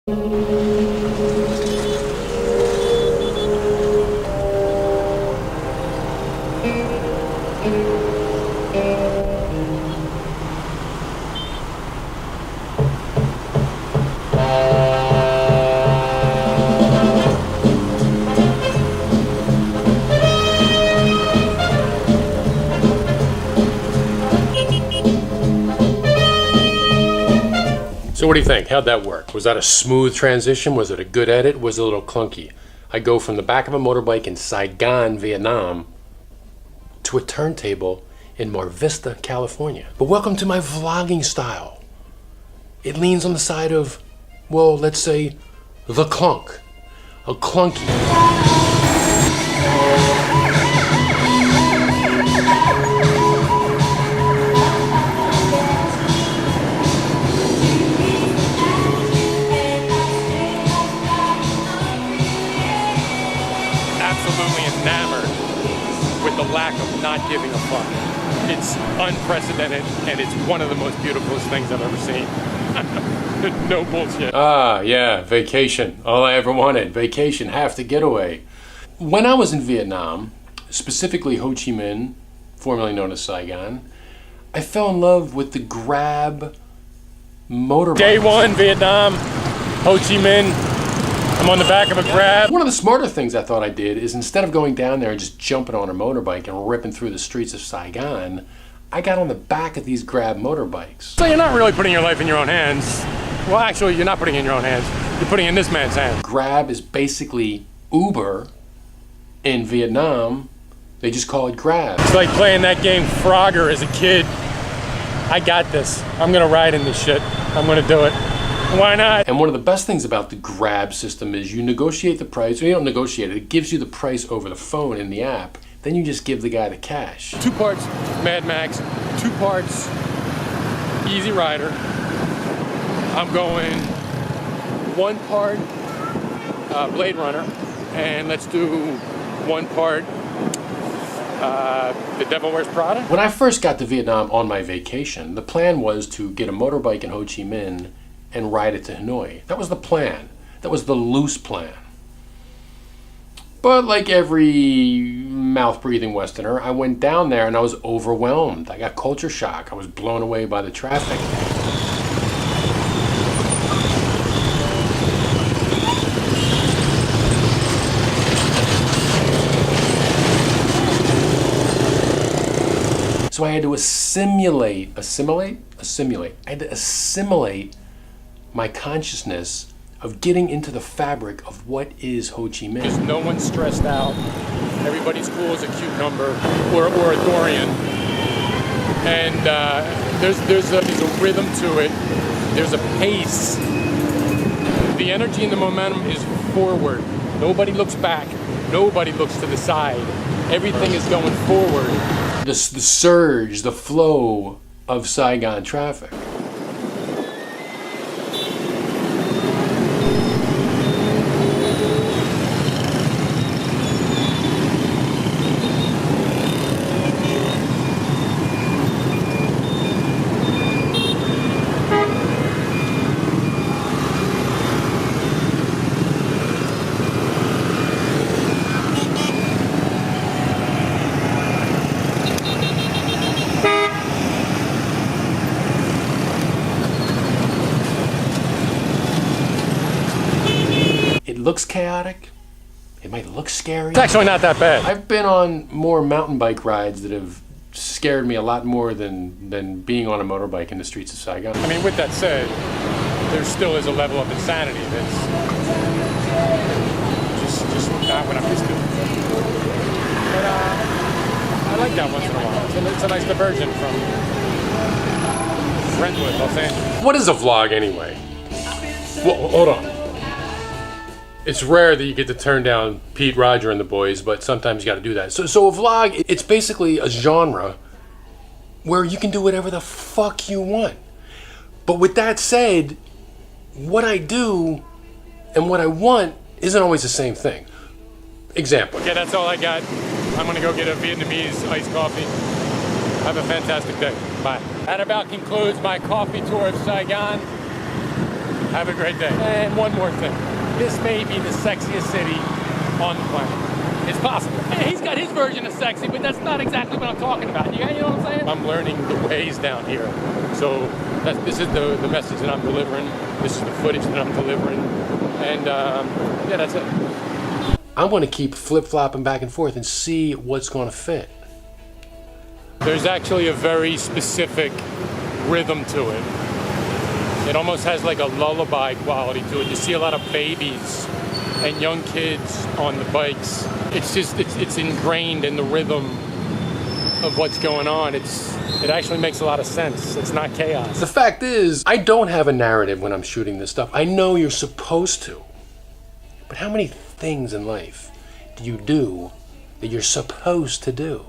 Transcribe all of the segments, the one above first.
So what do you think? How'd that work? Was that a smooth transition? Was it a good edit? Was it a little clunky? I go from the back of a motorbike in Saigon, Vietnam, to a turntable in Mar Vista, California. But welcome to my vlogging style. It leans on the side of, well, let's say, the clunk. A clunky. Enamored with the lack of not giving a fuck. It's unprecedented, and it's one of the most beautiful things I've ever seen. No bullshit. Ah, yeah, vacation. All I ever wanted. Vacation, half the getaway. When I was in Vietnam, specifically Ho Chi Minh, formerly known as Saigon, I fell in love with the Grab motorbike. Day one, Vietnam, Ho Chi Minh. I'm on the back of a Grab. One of the smarter things I thought I did is instead of going down there and just jumping on a motorbike and ripping through the streets of Saigon, I got on the back of these Grab motorbikes. So you're not really putting your life in your own hands. Well, actually, you're not putting it in your own hands. You're putting it in this man's hands. Grab is basically Uber in Vietnam. They just call it Grab. It's like playing that game Frogger as a kid. I got this. I'm gonna ride in this shit. I'm gonna do it. Why not? And one of the best things about the Grab system is you negotiate the price, or you don't negotiate it, it gives you the price over the phone in the app, then you just give the guy the cash. 2 parts Mad Max, 2 parts Easy Rider. I'm going 1 part Blade Runner, and let's do 1 part The Devil Wears Prada. When I first got to Vietnam on my vacation, the plan was to get a motorbike in Ho Chi Minh and ride it to Hanoi. That was the plan. That was the loose plan. But like every mouth-breathing Westerner, I went down there and I was overwhelmed. I got culture shock. I was blown away by the traffic. So I had to assimilate. I had to assimilate my consciousness of getting into the fabric of what is Ho Chi Minh. Because no one's stressed out. Everybody's cool as a cucumber or a durian. And there's a rhythm to it. There's a pace. The energy and the momentum is forward. Nobody looks back. Nobody looks to the side. Everything is going forward. The surge, the flow of Saigon traffic. It looks chaotic. It might look scary. It's actually not that bad. I've been on more mountain bike rides that have scared me a lot more than being on a motorbike in the streets of Saigon. I mean, with that said, there still is a level of insanity that's just not what I'm used to. But I like that once in a while. It's a nice diversion from Brentwood, Los Angeles. What is a vlog anyway? Well, hold on. It's rare that you get to turn down Pete, Roger, and the boys, but sometimes you got to do that. So a vlog, it's basically a genre where you can do whatever the fuck you want. But with that said, what I do and what I want isn't always the same thing. Example. Okay, that's all I got. I'm gonna go get a Vietnamese iced coffee. Have a fantastic day. Bye. That about concludes my coffee tour of Saigon. Have a great day. And one more thing. This may be the sexiest city on the planet. It's possible. Hey, he's got his version of sexy, but that's not exactly what I'm talking about. You know what I'm saying? I'm learning the ways down here. So this is the message that I'm delivering. This is the footage that I'm delivering. And yeah, that's it. I'm going to keep flip-flopping back and forth and see what's going to fit. There's actually a very specific rhythm to it. It almost has like a lullaby quality to it. You see a lot of babies and young kids on the bikes. It's just, it's ingrained in the rhythm of what's going on. It actually makes a lot of sense. It's not chaos. The fact is, I don't have a narrative when I'm shooting this stuff. I know you're supposed to. But how many things in life do you do that you're supposed to do?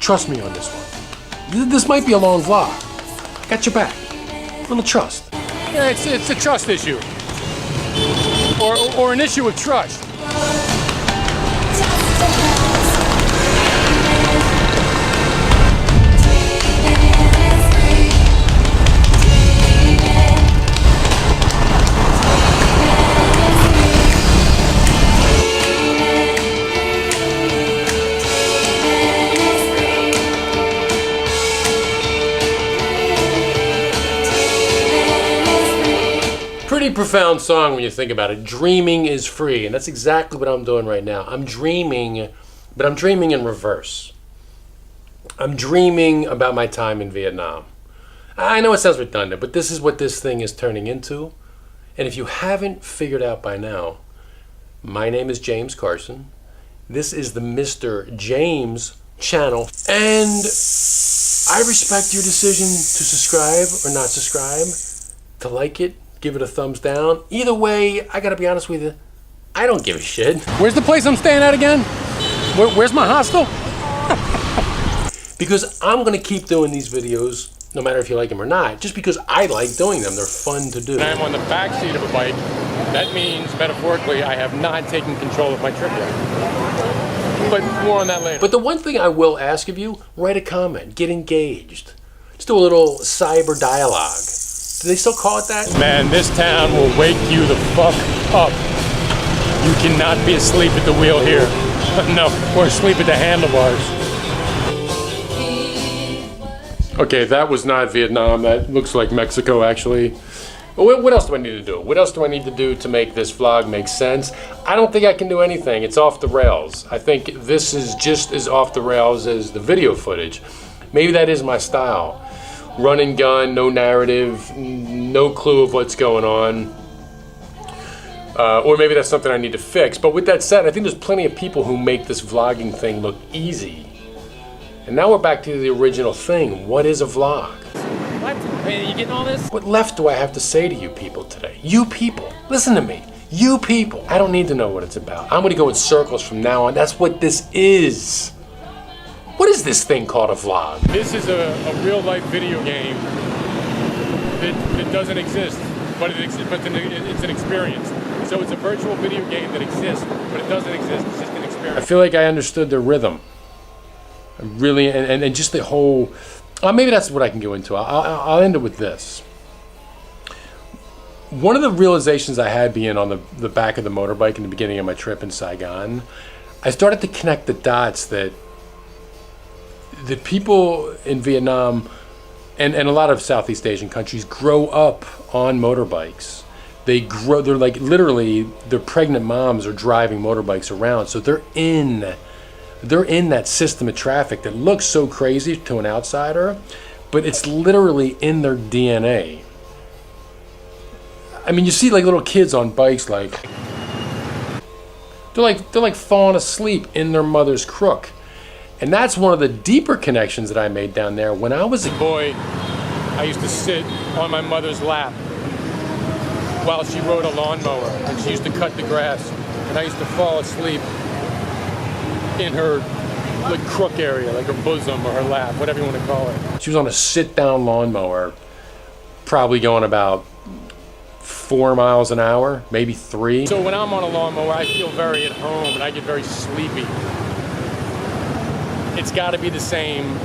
Trust me on this one. This might be a long vlog. Got your back. A little trust. Yeah, it's a trust issue. Or an issue of trust. Pretty profound song when you think about it. Dreaming is free, and that's exactly what I'm doing right now. I'm dreaming, but I'm dreaming in reverse. I'm dreaming about my time in Vietnam. I know it sounds redundant, but this is what this thing is turning into. And if you haven't figured out by now, my name is James Carson. This is the Mr. James channel, and I respect your decision to subscribe or not subscribe, to like it, give it a thumbs down. Either way, I gotta be honest with you, I don't give a shit. Where's the place I'm staying at again? Where's my hostel? Because I'm gonna keep doing these videos, no matter if you like them or not, just because I like doing them. They're fun to do. When I'm on the back seat of a bike, that means, metaphorically, I have not taken control of my trip yet. But more on that later. But the one thing I will ask of you, write a comment, get engaged. Just do a little cyber dialogue. Do they still call it that? Man, this town will wake you the fuck up. You cannot be asleep at the wheel here. No, or asleep at the handlebars. Okay, that was not Vietnam. That looks like Mexico, actually. What else do I need to do? What else do I need to do to make this vlog make sense? I don't think I can do anything. It's off the rails. I think this is just as off the rails as the video footage. Maybe that is my style. Run and gun, no narrative, no clue of what's going on. Or maybe that's something I need to fix. But with that said, I think there's plenty of people who make this vlogging thing look easy. And now we're back to the original thing. What is a vlog? What? Are you getting all this? What left do I have to say to you people today? You people, listen to me. You people. I don't need to know what it's about. I'm gonna go in circles from now on. That's what this is. What is this thing called a vlog? This is a real life video game that doesn't exist, but it's an experience. So it's a virtual video game that exists, but it doesn't exist. It's just an experience. I feel like I understood the rhythm. Really, and just the whole. Maybe that's what I can go into. I'll end it with this. One of the realizations I had being on the back of the motorbike in the beginning of my trip in Saigon, I started to connect the dots that the people in Vietnam and a lot of Southeast Asian countries grow up on motorbikes. They're like literally, their pregnant moms are driving motorbikes around. So they're in that system of traffic that looks so crazy to an outsider, but it's literally in their DNA. I mean, you see like little kids on bikes, like they're like falling asleep in their mother's crook. And that's one of the deeper connections that I made down there. When I was a boy, I used to sit on my mother's lap while she rode a lawnmower, and she used to cut the grass, and I used to fall asleep in her like crook area, like her bosom or her lap, whatever you want to call it. She was on a sit-down lawnmower, probably going about 4 miles an hour, maybe 3. So when I'm on a lawnmower, I feel very at home and I get very sleepy. It's got to be the same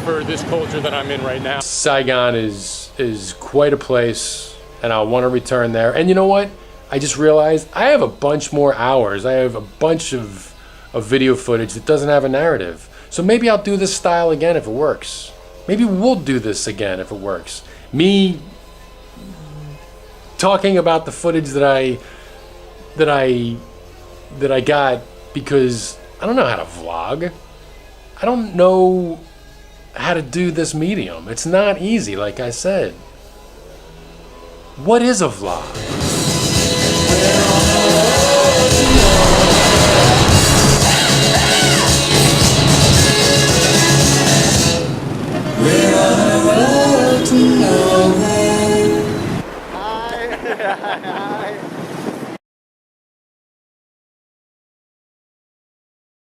for this culture that I'm in right now. Saigon is quite a place, and I want to return there. And you know what? I just realized I have a bunch more hours. I have a bunch of video footage that doesn't have a narrative. So maybe I'll do this style again if it works. Maybe we'll do this again if it works. Me talking about the footage that I got, because I don't know how to vlog. I don't know how to do this medium. It's not easy, like I said. What is a vlog? Hi.